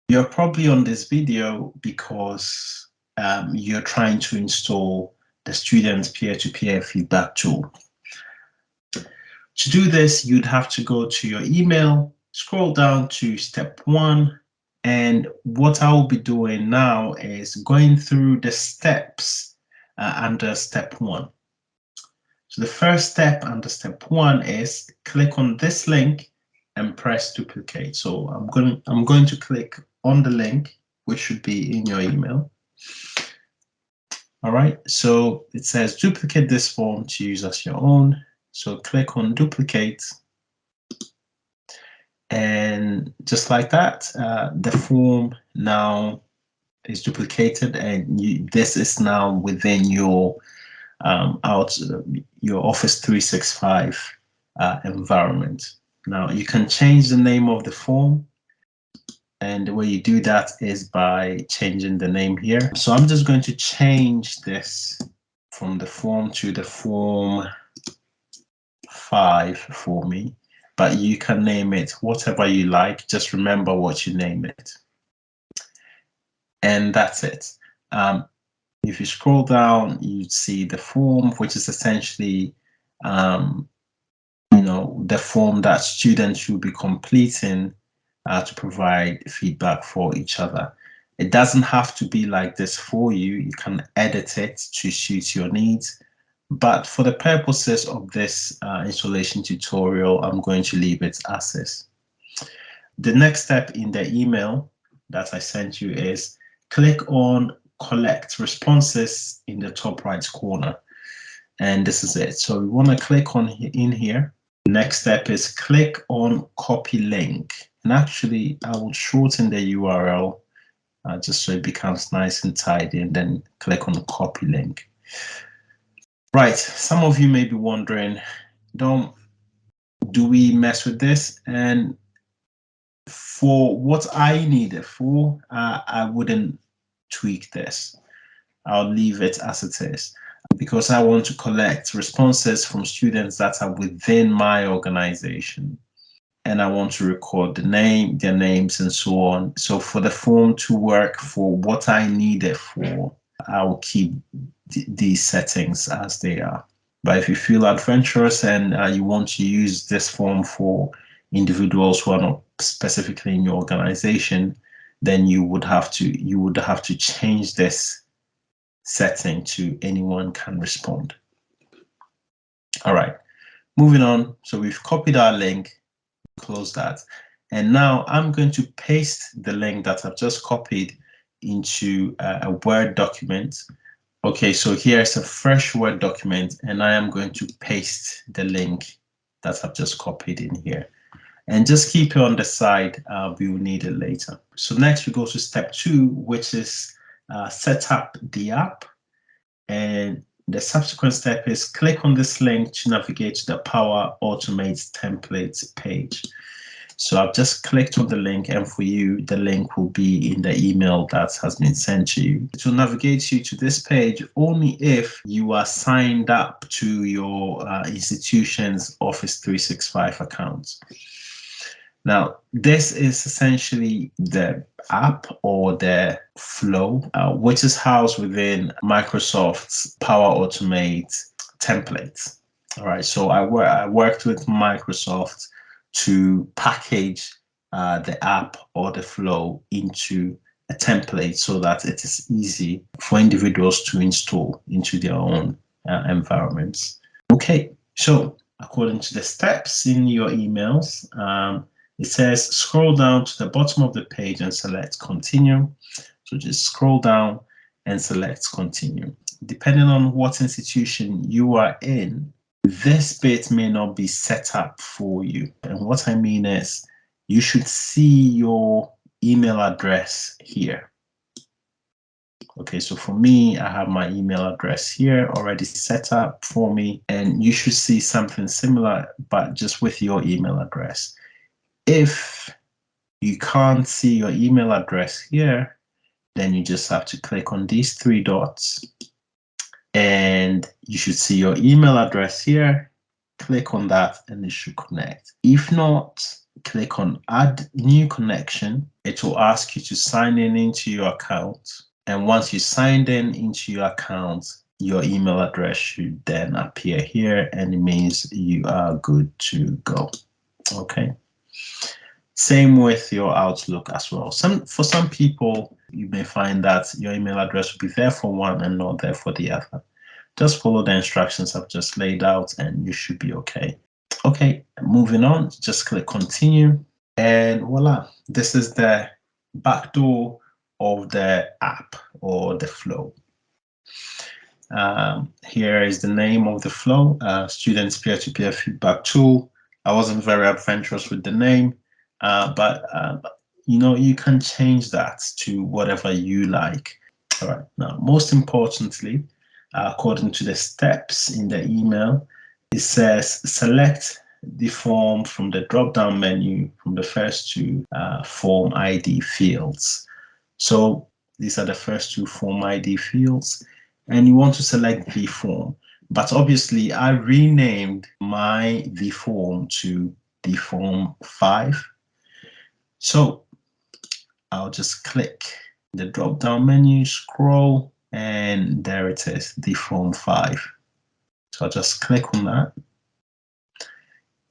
You're probably on this video because you're trying to install the student peer-to-peer feedback tool. To do this, you'd have to go to your email, scroll down to step 1, and what I will be doing now is going through the steps under step 1. So the first step under step 1 is click on this link and press duplicate. So I'm going to click on the link, which should be in your email. All right, so it says duplicate this form to use as your own. So click on duplicate. And just like that, the form now is duplicated, and this is now within your your Office 365 environment. Now you can change the name of the form, and the way you do that is by changing the name here. So I'm just going to change this from the form to the form 5 for me, but you can name it whatever you like. Just remember what you name it. And that's it. If you scroll down, you'd see the form, which is essentially the form that students should be completing to provide feedback for each other. It doesn't have to be like this for you. You can edit it to suit your needs. But for the purposes of this installation tutorial, I'm going to leave it as is. The next step in the email that I sent you is click on collect responses in the top right corner. And this is it. So we want to click on in here. The next step is click on copy link. And actually, I will shorten the URL just so it becomes nice and tidy, and then click on copy link. Right, some of you may be wondering, do we mess with this? And for what I need it for, I wouldn't tweak this. I'll leave it as it is, because I want to collect responses from students that are within my organization, and I want to record their names and so on. So for the form to work for what I need it for, I will keep these settings as they are. But if you feel adventurous and you want to use this form for individuals who are not specifically in your organization, then you would have to change this setting to anyone can respond. All right, moving on. So we've copied our link, close that. And now I'm going to paste the link that I've just copied into a Word document. Okay, so here's a fresh Word document, and I am going to paste the link that I've just copied in here. And just keep it on the side, we will need it later. So next we go to step 2, which is set up the app. And the subsequent step is click on this link to navigate to the Power Automate templates page. So I've just clicked on the link, and for you, the link will be in the email that has been sent to you. It will navigate you to this page only if you are signed up to your institution's Office 365 account. Now, this is essentially the app or the flow, which is housed within Microsoft's Power Automate templates. All right, so I worked with Microsoft to package the app or the flow into a template so that it is easy for individuals to install into their own environments. Okay, so according to the steps in your emails, it says scroll down to the bottom of the page and select continue. So just scroll down and select continue. Depending on what institution you are in, this bit may not be set up for you. And what I mean is you should see your email address here. Okay, so for me, I have my email address here already set up for me, and you should see something similar, but just with your email address. If you can't see your email address here, then you just have to click on these 3 dots, and you should see your email address here. Click on that and it should connect. If not, click on add new connection. It will ask you to sign in into your account. And once you signed in into your account, your email address should then appear here, and it means you are good to go. Okay. Same with your Outlook as well. For some people, you may find that your email address will be there for one and not there for the other. Just follow the instructions I've just laid out and you should be okay. Okay, moving on, just click continue, and voila, this is the back door of the app or the flow. Here is the name of the flow, Students Peer-to-Peer Feedback Tool. I wasn't very adventurous with the name, but you know, you can change that to whatever you like. All right, now, most importantly, according to the steps in the email, it says select the form from the drop-down menu from the first two form ID fields. So these are the first two form ID fields, and you want to select the form. But obviously, I renamed my the form to the form 5. So I'll just click the drop-down menu, scroll, and there it is, the form 5. So I'll just click on that.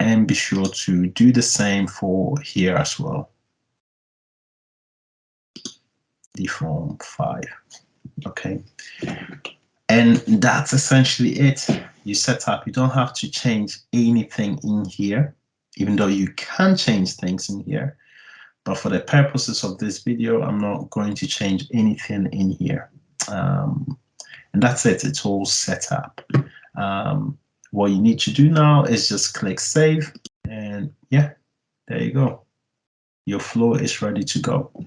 And be sure to do the same for here as well. The form 5. Okay. And that's essentially it. You set up. You don't have to change anything in here, even though you can change things in here. But for the purposes of this video, I'm not going to change anything in here. And that's it. It's all set up. What you need to do now is just click save, and yeah, there you go. Your flow is ready to go.